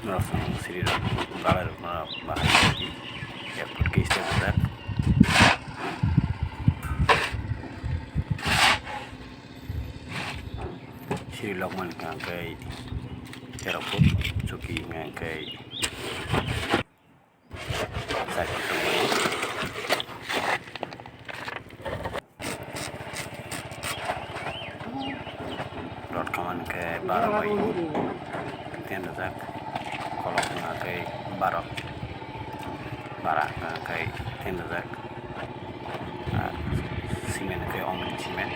langsung sini balar bahaya lagi ya pergi istilah sini lokman ngangkai teraput cuki ngangkai saya ketemu dot kaman ke barawai tiada zak kalau ngangkai barok barak ngangkai tiada zak simen ke cimen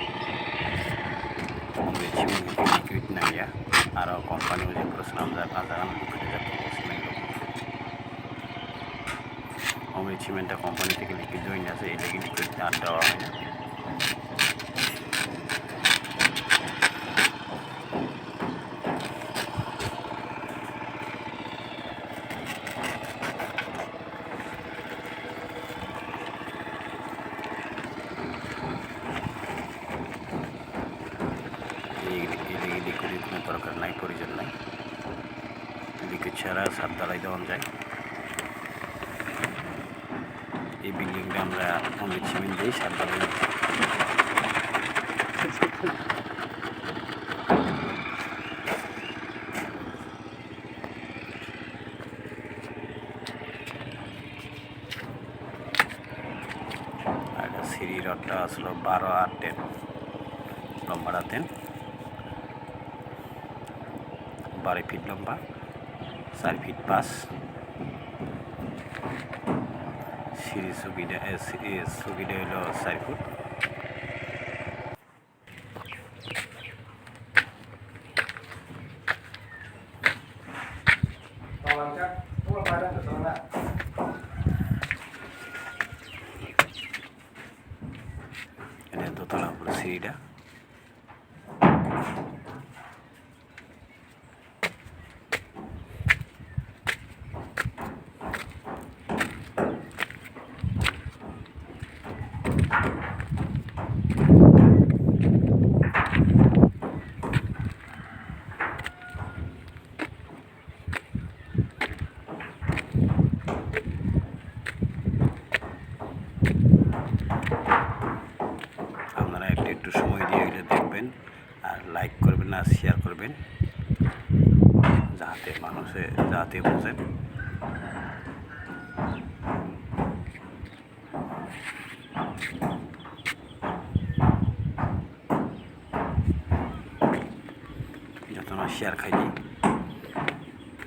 liquid na ya aro company uji program azaran cimen ta company থেকে liquid হয়ে গেছে এই liquid আর দেওয়া হয় না liquid দরকার নাই প্রয়োজন নাই লিকুইড ছাড়া সার ঢালাই দেওয়া যায় এই বিল্ডিংটা আমরা অনেক সিমেন্ট দিয়েই সার ঢালাই আর সিঁড়ি রডটা আসলো 12 আর 10 লম্বাটা 10 12 ফিট লম্বা 4 ফিট 5 সিঁড়ি সুবিধা হলো 4 ফুট ini dotala উপরে সিঁড়িটা একটু সময় দিয়ে এটা দেখবেন আর লাইক করবেন আর শেয়ার করবেন যাতে মানুষে যাতে বোঝেন যত না শেয়ার খাইদি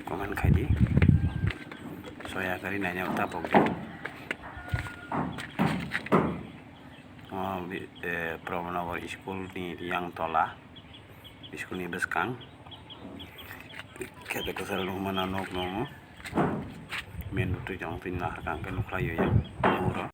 কমেন্ট খাইদি সহায়কারী নাইনাও তাপক Promenade school ni yang tola school ni beskang kita kesal rumah nanok nomo menu tu jang tin lah kang kan ukhlayo ya murah